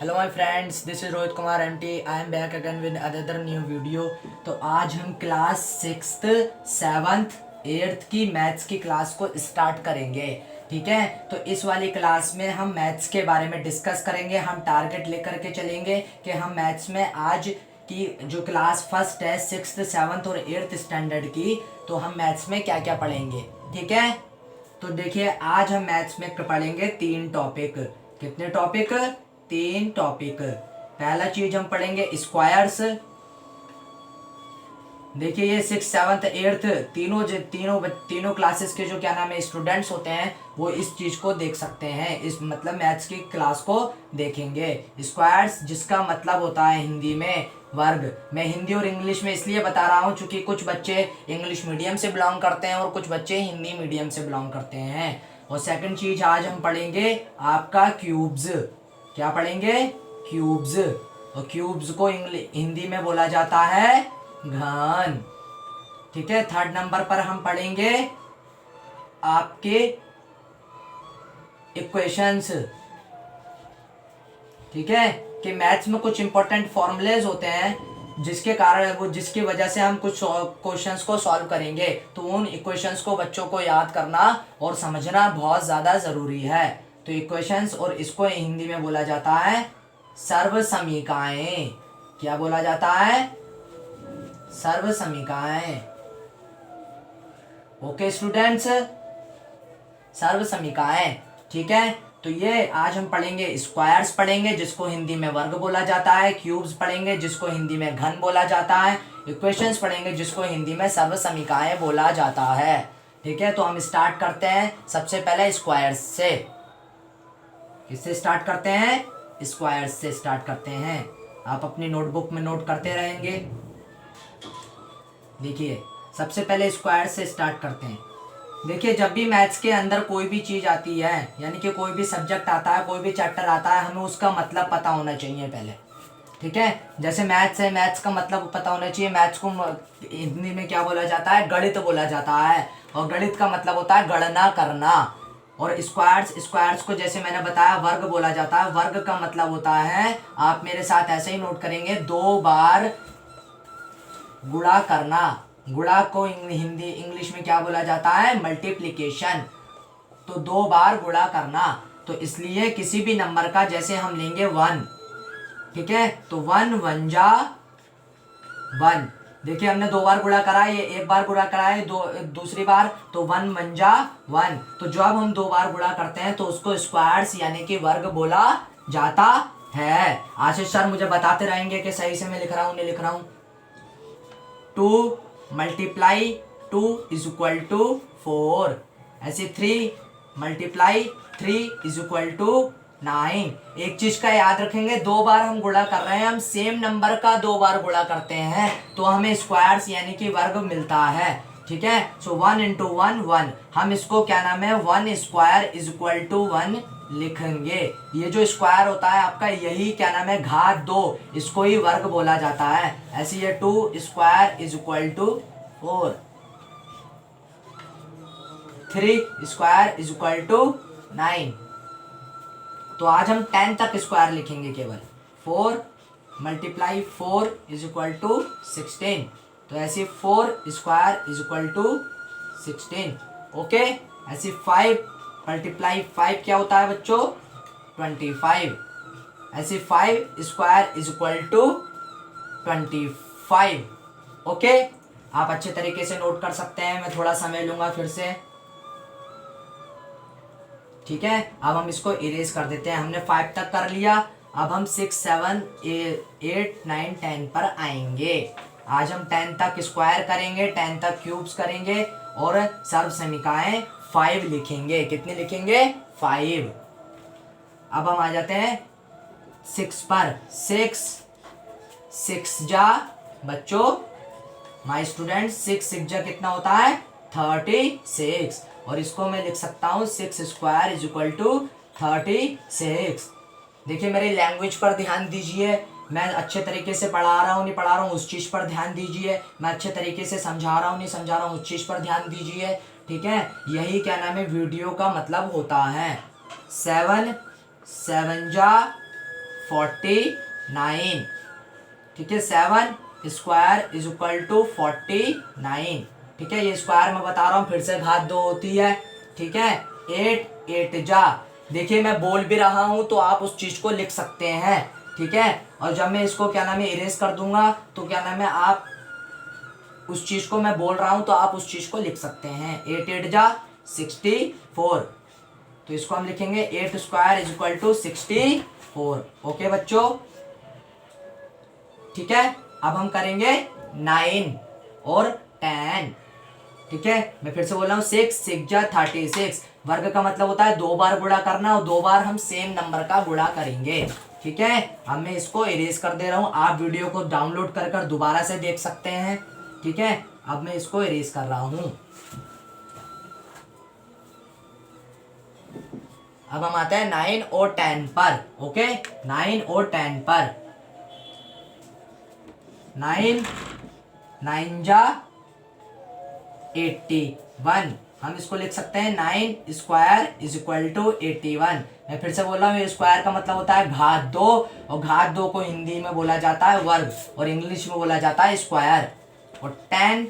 Hello my friends, this is Rohit Kumar MT. I am back again with other new video. तो आज हम class sixth, seventh, eighth की maths की class को start करेंगे। ठीक है, तो इस वाली क्लास में हम मैथ्स के बारे में डिस्कस करेंगे। हम टारगेट लेकर के चलेंगे कि हम मैथ्स में आज की जो क्लास फर्स्ट है, सिक्स्थ, सेवन्थ और एट्थ स्टैंडर्ड की, तो हम मैथ्स में क्या क्या पढ़ेंगे। ठीक है, तो देखिए आज हम मैथ्स में पढ़ेंगे 3 टॉपिक। कितने टॉपिक? 3 टॉपिक। पहला चीज हम पढ़ेंगे स्क्वायर्स। देखिए ये सिक्स, सेवन्थ, एट्थ तीनों क्लासेस के जो क्या नाम है स्टूडेंट्स होते हैं, वो इस चीज को देख सकते हैं। इस मतलब मैथ्स की क्लास को देखेंगे। स्क्वायर्स जिसका मतलब होता है हिंदी में वर्ग। मैं हिंदी और इंग्लिश में इसलिए बता रहा हूँ क्योंकि कुछ बच्चे इंग्लिश मीडियम से बिलोंग करते हैं और कुछ बच्चे हिंदी मीडियम से बिलोंग करते हैं। और सेकंड चीज आज हम पढ़ेंगे आपका क्यूब्स। क्या पढ़ेंगे? क्यूब्स। और क्यूब्स को हिंदी में बोला जाता है घन। ठीक है, थर्ड नंबर पर हम पढ़ेंगे आपके इक्वेशंस। ठीक है, कि मैथ्स में कुछ इंपॉर्टेंट फॉर्मूलेज होते हैं जिसकी वजह से हम कुछ क्वेश्चंस को सॉल्व करेंगे। तो उन इक्वेशंस को बच्चों को याद करना और समझना बहुत ज़्यादा ज़रूरी है। तो इक्वेशंस, और इसको हिंदी में बोला जाता है सर्वसमीकाएं। क्या बोला जाता है? सर्वसमीकाएं। ओके स्टूडेंट्स, सर्वसमीकाएं। ठीक है, तो ये आज हम पढ़ेंगे स्क्वायर्स पढ़ेंगे जिसको हिंदी में वर्ग बोला जाता है, क्यूब्स पढ़ेंगे जिसको हिंदी में घन बोला जाता है, इक्वेशंस पढ़ेंगे जिसको हिंदी में सर्वसमीकाएं बोला जाता है। ठीक है, तो हम स्टार्ट करते हैं सबसे पहले स्क्वायर्स से। किससे स्टार्ट करते हैं? स्क्वायर्स से स्टार्ट करते हैं। आप अपनी नोटबुक में नोट करते रहेंगे। देखिए सबसे पहले स्क्वायर से स्टार्ट करते हैं। देखिए जब भी मैथ्स के अंदर कोई भी चीज़ आती है, यानी कि कोई भी सब्जेक्ट आता है, कोई भी चैप्टर आता है, हमें उसका मतलब पता होना चाहिए पहले। ठीक है, जैसे मैथ्स है, मैथ्स का मतलब पता होना चाहिए। मैथ्स को हिंदी में क्या बोला जाता है? गणित बोला जाता है। और गणित का मतलब होता है गणना करना। और स्क्वायर्स को जैसे मैंने बताया वर्ग बोला जाता है। वर्ग का मतलब होता है, आप मेरे साथ ऐसे ही नोट करेंगे, 2 बार गुणा करना। गुणा को हिंदी इंग्लिश में क्या बोला जाता है? मल्टीप्लिकेशन। तो 2 बार गुणा करना। तो इसलिए किसी भी नंबर का, जैसे हम लेंगे 1, ठीक है, तो 1 1 जा 1। देखिए हमने 2 बार गुणा करा है, ये 1 बार गुणा करा है, दूसरी बार, तो 1 1 जा 1। तो जब हम 2 बार गुणा करते हैं तो उसको स्क्वायर्स यानी कि वर्ग बोला जाता है। आशीष सर मुझे बताते रहेंगे कि सही से मैं लिख रहा हूं नहीं लिख रहा हूं। 2 मल्टीप्लाई 2 इज इक्वल टू 4। ऐसे 3 मल्टीप्लाई 3 इज इक्वल टू 9। एक चीज का याद रखेंगे, 2 बार हम गुणा कर रहे हैं, हम सेम नंबर का 2 बार गुणा करते हैं तो हमें स्क्वायर्स यानी कि वर्ग मिलता है। ठीक है, सो 1 इंटू 1 1। हम इसको क्या नाम है? 1 स्क्वायर इज इक्वल टू 1 लिखेंगे। ये जो स्क्वायर होता है आपका, यही क्या नाम है? घात 2, इसको ही वर्ग बोला जाता है। ऐसे ये 2 square is equal to 4, 3 square is equal to 9। तो आज हम 10 तक स्क्वायर लिखेंगे केवल। 4 मल्टीप्लाई 4 इज इक्वल टू 16। तो ऐसे 4 square is equal to 16। Okay, ऐसे 5 मल्टीप्लाई 5 क्या होता है बच्चों? 25। ऐसे 5 square is equal to 25। Okay, आप अच्छे तरीके से नोट कर सकते हैं। मैं थोड़ा समय लूंगा फिर से। ठीक है, अब हम इसको इरेज कर देते हैं। हमने 5 तक कर लिया, अब हम 6 7 8 9 10 पर आएंगे। आज हम 10 तक स्क्वायर करेंगे, 10 तक क्यूब्स करेंगे और सर्वसमीकाएं 5 लिखेंगे। कितने लिखेंगे? 5। अब हम आ जाते हैं 6 पर। 6 जा बच्चों, माय स्टूडेंट, 6 जा कितना होता है? 36। और इसको मैं लिख सकता हूँ 6 स्क्वायर इज इक्वल टू 36। देखिए मेरी लैंग्वेज पर ध्यान दीजिए। मैं अच्छे तरीके से पढ़ा रहा हूँ नहीं पढ़ा रहा हूँ उस चीज़ पर ध्यान दीजिए। मैं अच्छे तरीके से समझा रहा हूँ नहीं समझा रहा हूँ उस चीज़ पर ध्यान दीजिए। ठीक है, यही क्या नाम है वीडियो का मतलब होता है। 7 7 जा 49। ठीक है, 7 स्क्वायर इज इक्वल टू 49। ठीक है, ये स्क्वायर मैं बता रहा हूँ, फिर से घात 2 होती है। ठीक है, 8 8 जा, देखिए मैं बोल भी रहा हूँ तो आप उस चीज को लिख सकते हैं। ठीक है, और जब मैं इसको क्या नाम है इरेज कर दूंगा तो क्या नाम है आप उस चीज को मैं बोल रहा हूँ तो आप उस चीज को लिख सकते हैं। 8 8 जा 64, तो इसको हम लिखेंगे 8 square is equal to 64। Okay बच्चों, ठीक है, अब हम करेंगे 9 और 10। ठीक है, मैं फिर से बोल रहा हूँ 6 6 जा 36। वर्ग का मतलब होता है 2 बार गुणा करना और 2 बार हम सेम नंबर का गुणा करेंगे। ठीक है, अब मैं इसको इरेज कर दे रहा हूँ, आप वीडियो को डाउनलोड कर कर दोबारा से देख सकते हैं। ठीक है, अब मैं इसको इरेज कर रहा हूँ। अब हम आते हैं 9 और 10 पर। ओके, 9 और 10 पर। 9 9 जा 81। हम इसको लिख सकते हैं 9 स्क्वायर इज इक्वल टू 81। मैं फिर से बोल रहा हूँ, स्क्वायर का मतलब होता है घात 2, और घात 2 को हिंदी में बोला जाता है वर्ग और इंग्लिश में बोला जाता है स्क्वायर। और 10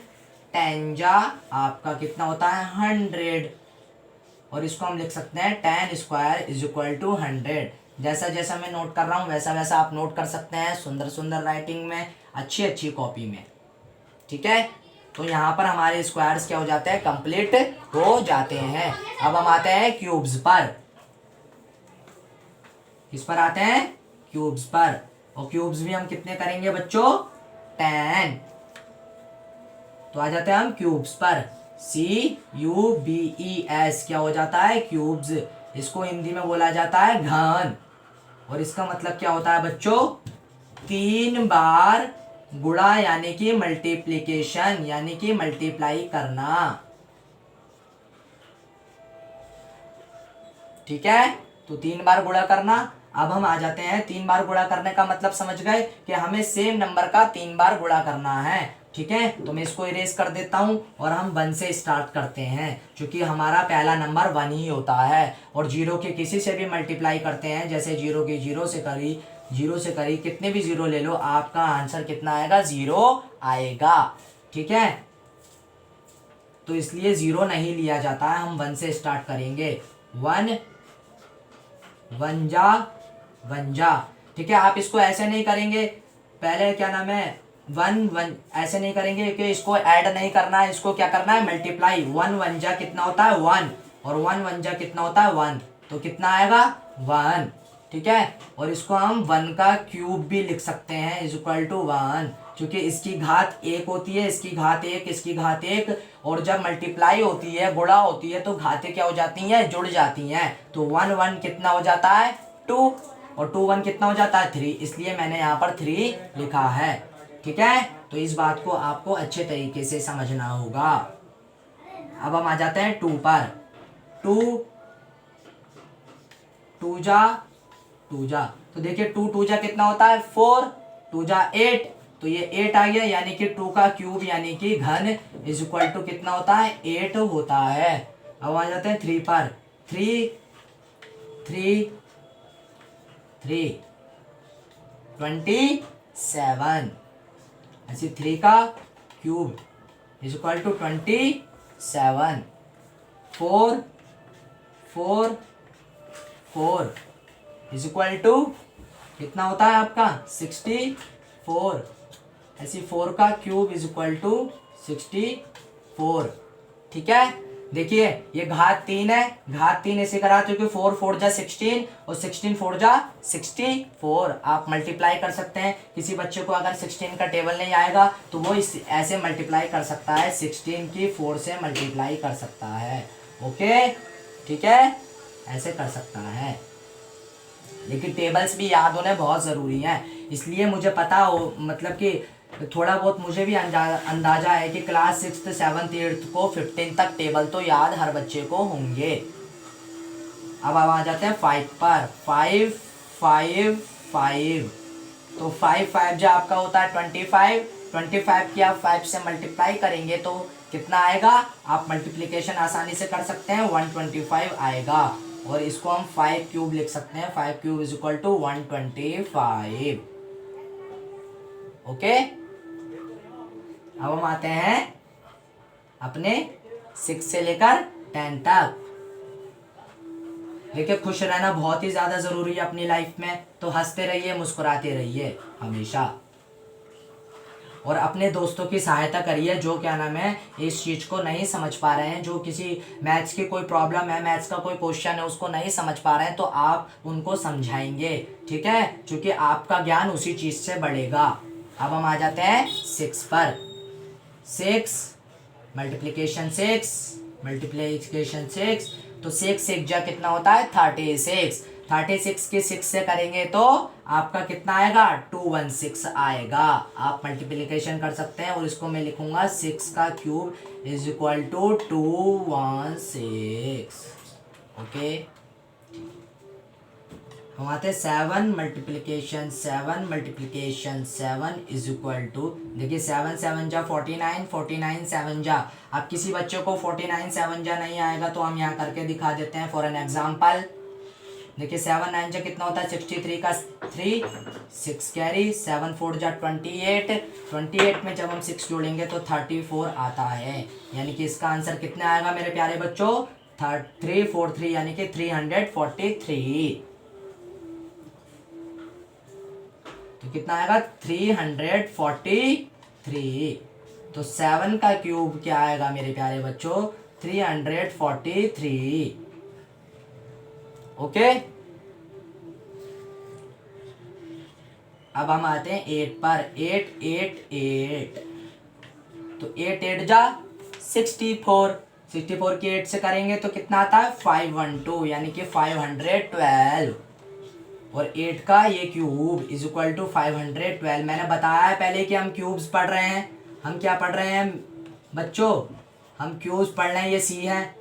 10 जा आपका कितना होता है 100, और इसको हम लिख सकते हैं 10 स्क्वायर इज इक्वल टू 100। जैसा जैसा मैं नोट कर रहा हूँ वैसा वैसा आप नोट कर सकते हैं, सुंदर सुंदर राइटिंग में, अच्छी अच्छी कॉपी में। ठीक है, तो यहाँ पर हमारे स्क्वायर्स क्या हो जाते हैं, कंप्लीट हो जाते हैं। अब हम आते हैं क्यूब्स पर। किस पर आते हैं, क्यूब्स पर। और क्यूब्स भी हम कितने करेंगे बच्चों, 10। तो आ जाते हैं हम क्यूब्स पर। CUBES क्या हो जाता है, क्यूब्स। इसको हिंदी में बोला जाता है घन, और इसका मतलब क्या होता है बच्चों, 3 बार गुणा यानी कि मल्टीप्लीकेशन, यानी कि मल्टीप्लाई करना। ठीक है, तो 3 बार गुणा करना। अब हम आ जाते हैं 3 बार गुणा करने का मतलब समझ गए कि हमें सेम नंबर का 3 बार गुणा करना है। ठीक है, तो मैं इसको इरेज कर देता हूं और हम 1 से स्टार्ट करते हैं, क्योंकि हमारा पहला नंबर 1 ही होता है। और 0 के किसी से भी मल्टीप्लाई करते हैं, जैसे 0 की 0 से करी, 0 से करी, कितने भी 0 ले लो, आपका आंसर कितना आएगा, 0 आएगा। ठीक है, तो इसलिए 0 नहीं लिया जाता है, हम 1 से स्टार्ट करेंगे। 1 1 जा 1 जा। ठीक है, आप इसको ऐसे नहीं करेंगे, पहले क्या नाम है 1 1 ऐसे नहीं करेंगे कि इसको ऐड नहीं करना है, इसको क्या करना है, मल्टीप्लाई। 1 1 जा कितना होता है 1, और 1 1 जा कितना होता है 1, तो कितना आएगा 1। ठीक है, और इसको हम 1 का क्यूब भी लिख सकते हैं इज इक्वल टू 1, क्योंकि इसकी घात 1 होती है, इसकी घात 1, इसकी घात 1, और जब मल्टीप्लाई होती है, गुणा होती है, तो घातें क्या हो जाती हैं, जुड़ जाती हैं। तो 1 1 कितना हो जाता है 2, और 2 1 कितना हो जाता है 3, इसलिए मैंने यहाँ पर 3 लिखा है। ठीक है, तो इस बात को आपको अच्छे तरीके से समझना होगा। अब हम आ जाते हैं 2 पर। 2 2 जा 2 जा, तो देखिए 2 2 जा कितना होता है 4, 2 जा 8, तो ये 8 आ गया, यानी कि 2 का क्यूब यानी कि घन इज इक्वल टू कितना होता है 8 होता है। अब आ जाते हैं 3 पर। 3 3 3 27, ऐसे 3 का cube is equal to 27। 4 4 4 is equal to कितना होता है आपका 64, ऐसे 4 का क्यूब इज इक्वल टू 64। ठीक है, देखिए ये घात 3 है, घात 3 ऐसे करा क्योंकि 4 4 जा 16 और 16 4 जा 64। आप मल्टीप्लाई कर सकते हैं, किसी बच्चे को अगर 16 का टेबल नहीं आएगा तो वो इस ऐसे मल्टीप्लाई कर सकता है, 16 की 4 से मल्टीप्लाई कर सकता है। ओके, ठीक है, ऐसे कर सकता है, लेकिन टेबल्स भी याद होने बहुत ज़रूरी हैं। इसलिए मुझे पता हो, मतलब कि थोड़ा बहुत मुझे भी अंदाजा है कि क्लास 6th 7th 8th को 15 तक टेबल तो याद हर बच्चे को होंगे। अब आ जाते हैं 5 पर। 5 5 5, तो 5 5 जो आपका होता है 25, 25 की आप 5 से मल्टीप्लाई करेंगे तो कितना आएगा, आप मल्टीप्लिकेशन आसानी से कर सकते हैं, 125 आएगा। और इसको हम 5 क्यूब लिख सकते हैं। 5 cube is equal to 125। Okay, अब हम आते हैं अपने 6 से लेकर 10 तक। देखिए, खुश रहना बहुत ही ज़्यादा ज़रूरी है अपनी लाइफ में, तो हंसते रहिए, मुस्कुराते रहिए हमेशा, और अपने दोस्तों की सहायता करिए जो क्या नाम है इस चीज़ को नहीं समझ पा रहे हैं, जो किसी मैथ्स की कोई प्रॉब्लम है, मैथ्स का कोई क्वेश्चन है, उसको नहीं समझ पा रहे हैं, तो आप उनको समझाएंगे, ठीक है, क्योंकि आपका ज्ञान उसी चीज़ से बढ़ेगा। अब हम आ जाते हैं 6 पर। 6 मल्टीप्लिकेशन 6, तो 6 6 जा कितना होता है 36। 36 के 6 से करेंगे तो आपका कितना आएगा 216 आएगा। आप मल्टीप्लिकेशन कर सकते हैं, और इसको मैं लिखूंगा 6 का cube is equal to 216। Okay, हम आते हैं 7 मल्टीप्लिकेशन 7 इज इक्वल टू, देखिए 7 7 जा 49, 49 7 जा। अब किसी बच्चे को 49 7 जा नहीं आएगा तो हम यहाँ करके दिखा देते हैं फॉर एन एग्जाम्पल। देखिए 7 9 जा कितना होता है 63 का 3, 6 कैरी, 7 4 जा 28, 28 में जब हम 6 जोड़ेंगे तो 34 आता है, यानी कि इसका आंसर कितना आएगा मेरे प्यारे बच्चों 343, यानी कि 343। तो कितना आएगा 343। तो 7 का क्यूब क्या आएगा मेरे प्यारे बच्चों 343। ओके, अब हम आते हैं 8 पर। 8 8 8, तो 8 8 जा 64, 64 की 8 से करेंगे तो कितना आता है 512, यानी कि 512, और 8 का ये क्यूब इज इक्वल टू 512। मैंने बताया है पहले कि हम क्यूब्स पढ़ रहे हैं। हम क्या पढ़ रहे हैं बच्चों, हम क्यूब्स पढ़ रहे हैं, ये सी है,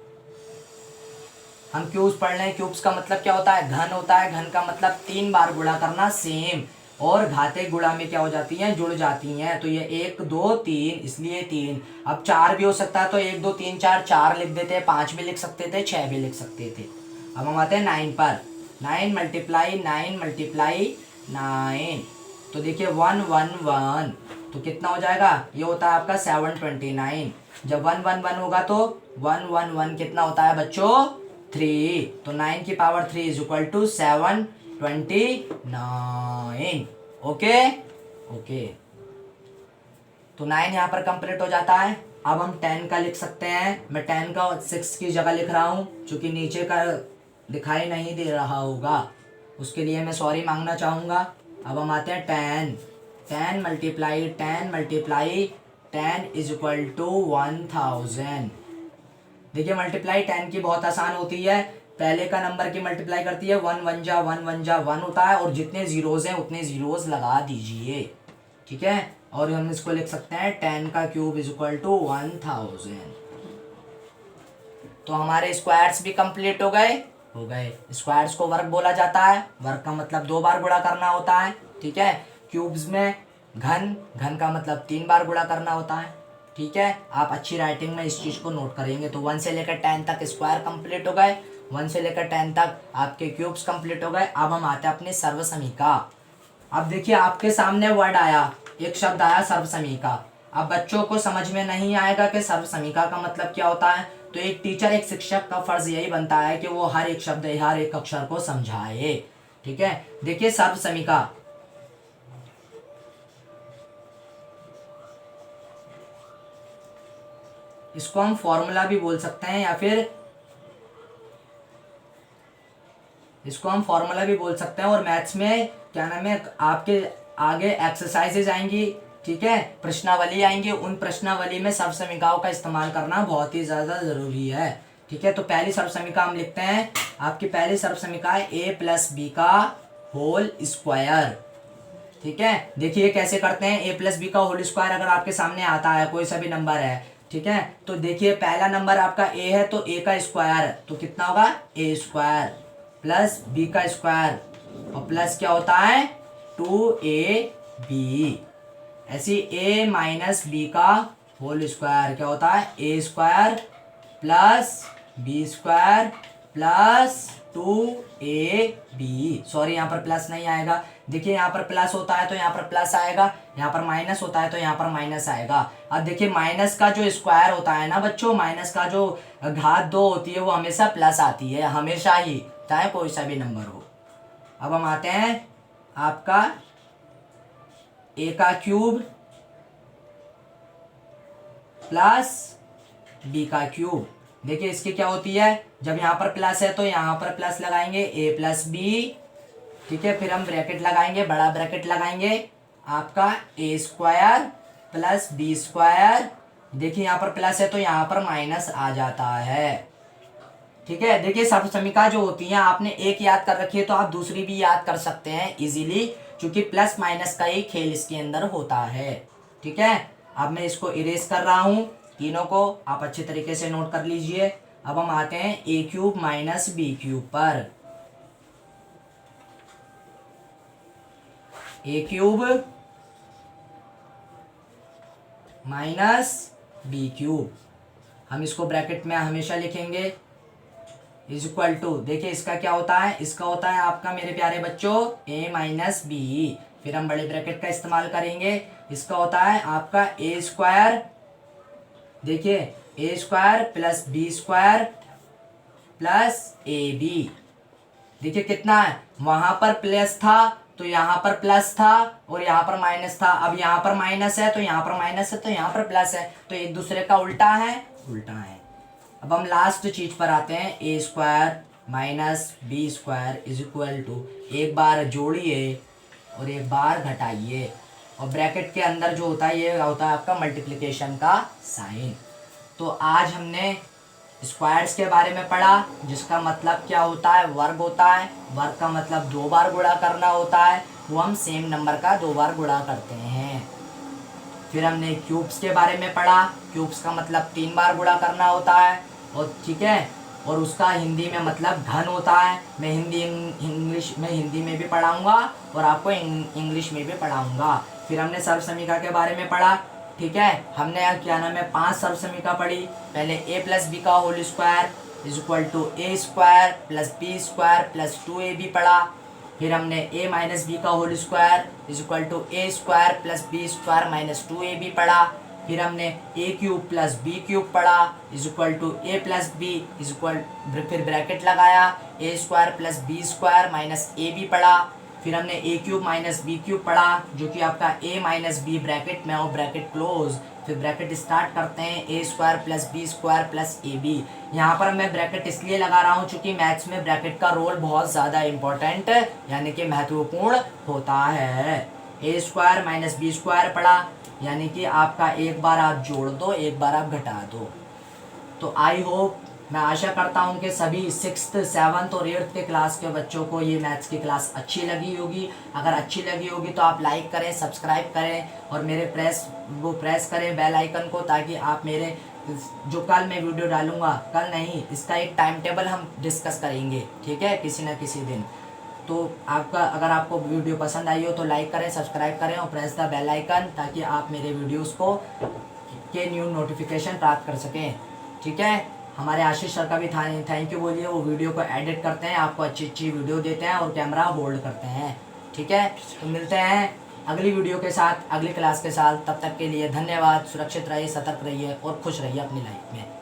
हम क्यूब्स पढ़ रहे हैं। क्यूब्स का मतलब क्या होता है घन होता है, घन का मतलब 3 बार गुणा करना सेम, और घाते गुणा में क्या हो जाती हैं जुड़ जाती हैं, तो ये 1 2 3 इसलिए 3। अब 4 भी हो सकता है तो 1 2 3 4 4 लिख देते हैं, 5 भी लिख सकते थे, 6 भी लिख सकते थे। अब हम आते हैं 9 पर। 9 मल्टीप्लाई 9, तो देखिए 1 1 1, तो कितना हो जाएगा ये होता है आपका 729। जब 1 1 1 होगा तो 1 1 1 कितना होता है बच्चों 3, तो 9 की power 3 is equal to 729। Okay okay, तो 9 यहाँ पर कंप्लीट हो जाता है। अब हम 10 का लिख सकते हैं। मैं 10 का 6 की जगह लिख रहा हूँ, क्योंकि नीचे का दिखाई नहीं दे रहा होगा, उसके लिए मैं सॉरी मांगना चाहूँगा। अब हम आते हैं 10 मल्टीप्लाई 10 इज इक्वल टू 1000। देखिए मल्टीप्लाई 10 की बहुत आसान होती है, पहले का नंबर की मल्टीप्लाई करती है, 1 1 जा 1 होता है, और जितने जीरोज हैं उतने जीरोज लगा दीजिए, ठीक है। और हम इसको लिख सकते हैं 10 का क्यूब इज इक्वल टू 1000। तो हमारे स्क्वायर्स भी कंप्लीट हो गए। स्क्वायर्स को वर्ग बोला जाता है, वर्ग का मतलब 2 बार गुणा करना होता है, ठीक है। क्यूब्स में घन का मतलब 3 बार गुणा करना होता है, ठीक है। आप अच्छी राइटिंग में इस चीज को नोट करेंगे। तो 1 से लेकर 10 तक स्क्वायर कंप्लीट हो गए, 1 से लेकर 10 तक आपके क्यूब्स कंप्लीट हो गए। अब हम आते हैं अपने सर्वसमीका। अब देखिए आपके सामने वर्ड आया, एक शब्द आया सर्वसमीका। अब बच्चों को समझ में नहीं आएगा कि सर्वसमीका का मतलब क्या होता है, तो एक टीचर एक शिक्षक का फर्ज यही बनता है कि वो हर एक शब्द हर एक अक्षर को समझाए, ठीक है। देखिए सर्वसमीका, इसको हम फॉर्मूला भी बोल सकते हैं, या फिर इसको हम फॉर्मूला भी बोल सकते हैं। और मैथ्स में क्या नाम है आपके आगे एक्सरसाइजेज आएंगी, ठीक है, प्रश्नावली आएंगी, उन प्रश्नावली में सर्वसमीकाओं का इस्तेमाल करना बहुत ही ज़्यादा ज़रूरी है, ठीक है। तो पहली सर्वसमीका हम लिखते हैं, आपकी पहली सर्वसमीका है a प्लस बी का होल स्क्वायर, ठीक है। देखिए कैसे करते हैं, a प्लस बी का होल स्क्वायर अगर आपके सामने आता है, कोई सा भी नंबर है, ठीक है, तो देखिए पहला नंबर आपका a है, तो a का स्क्वायर तो कितना होगा a स्क्वायर प्लस b का स्क्वायर, और प्लस क्या होता है 2ab। ऐसी a माइनस बी का होल स्क्वायर क्या होता है a square plus b square plus 2ab, sorry यहाँ पर प्लस नहीं आएगा। देखिए यहाँ पर प्लस होता है तो यहाँ पर प्लस आएगा, यहाँ पर माइनस होता है तो यहाँ पर माइनस आएगा। अब देखिए माइनस का जो स्क्वायर होता है ना बच्चों, माइनस का जो घात 2 होती है वो हमेशा प्लस आती है, हमेशा ही, चाहे कोई सा भी नंबर हो। अब हम आते हैं आपका a का क्यूब प्लस b का क्यूब। देखिए इसकी क्या होती है, जब यहाँ पर प्लस है तो यहाँ पर प्लस लगाएंगे a प्लस बी, ठीक है, फिर हम ब्रैकेट लगाएंगे, बड़ा ब्रैकेट लगाएंगे, आपका a square plus B square. देखिए यहाँ पर प्लस है तो यहाँ पर माइनस आ जाता है, ठीक है। देखिए सर्वसमिका जो होती है आपने एक याद कर रखी है तो आप दूसरी भी याद कर सकते हैं इजीली, क्योंकि प्लस माइनस का ही खेल इसके अंदर होता है, ठीक है। अब मैं इसको इरेज कर रहा हूँ, तीनों को आप अच्छे तरीके से नोट कर लीजिए। अब हम आते हैं ए क्यूब माइनस बी क्यूब पर। ए क्यूब माइनस बी क्यूब, हम इसको ब्रैकेट में हमेशा लिखेंगे, इज इक्वल टू, देखिए इसका क्या होता है, इसका होता है आपका मेरे प्यारे बच्चों ए माइनस बी, फिर हम बड़े ब्रैकेट का इस्तेमाल करेंगे, इसका होता है आपका ए स्क्वायर, देखिए A square plus B square plus A B. देखिए कितना है, वहां पर प्लस था तो यहाँ पर प्लस था और यहाँ पर माइनस था, अब यहाँ पर माइनस है तो यहाँ पर माइनस है तो यहाँ पर प्लस है, तो एक दूसरे का उल्टा है, उल्टा है। अब हम लास्ट चीज पर आते हैं, A square minus B square is equal to, एक बार जोड़िए और एक बार घटाइए, और ब्रैकेट के अंदर जो होता है ये होता है आपका मल्टीप्लिकेशन का साइन। तो आज हमने स्क्वायर्स के बारे में पढ़ा, जिसका मतलब क्या होता है, वर्ग होता है, वर्ग का मतलब 2 बार गुणा करना होता है, वो हम सेम नंबर का 2 बार गुणा करते हैं। फिर हमने क्यूब्स के बारे में पढ़ा, क्यूब्स का मतलब 3 बार गुणा करना होता है, और ठीक है, और उसका हिंदी में मतलब घन होता है। मैं हिंदी में भी पढ़ाऊंगा और आपको इंग्लिश में भी पढ़ाऊंगा। फिर हमने सर्वसमिका के बारे में पढ़ा, ठीक है, हमने क्या नाम है 5 सर्वसमिका पढ़ी। पहले a प्लस बी का whole square is equal to A square plus B square plus 2ab पढ़ा। फिर हमने a माइनस बी का whole square is equal to A square plus B square minus 2ab पढ़ा। फिर हमने A cube plus B cube पढ़ा is equal to A plus B is equal, फिर bracket लगाया, A square plus B square minus A B पढ़ा। फिर हमने A cube minus B cube पढ़ा, जो कि आपका ए माइनस बी ब्रैकेट में और ब्रैकेट क्लोज, फिर ब्रैकेट स्टार्ट करते हैं A square plus B square plus A B. यहाँ पर मैं ब्रैकेट इसलिए लगा रहा हूँ क्योंकि मैथ्स में ब्रैकेट का रोल बहुत ज़्यादा इंपॉर्टेंट यानी कि महत्वपूर्ण होता है। ए स्क्वायर माइनस बी स्क्वायर पढ़ा, यानी कि आपका एक बार आप जोड़ दो, एक बार आप घटा दो। तो आई होप, मैं आशा करता हूँ कि सभी 6th 7th और 8th के क्लास के बच्चों को ये मैथ्स की क्लास अच्छी लगी होगी। अगर अच्छी लगी होगी तो आप लाइक करें, सब्सक्राइब करें और मेरे प्रेस करें बेल आइकन को, ताकि आप मेरे जो कल मैं वीडियो डालूंगा, कल नहीं, इसका एक टाइम टेबल हम डिस्कस करेंगे, ठीक है, किसी न किसी दिन। तो अगर आपको वीडियो पसंद आई हो तो लाइक करें, सब्सक्राइब करें और प्रेस द बेल आइकन, ताकि आप मेरे वीडियोस को के न्यू नोटिफिकेशन प्राप्त कर सकें, ठीक है। हमारे आशीष सर का भी थैंक यू बोलिए, वो वीडियो को एडिट करते हैं, आपको अच्छी अच्छी वीडियो देते हैं और कैमरा होल्ड करते हैं, ठीक है। तो मिलते हैं अगली वीडियो के साथ, अगली क्लास के साथ। तब तक के लिए धन्यवाद। सुरक्षित रहिए, सतर्क रहिए और खुश रहिए अपनी लाइफ में।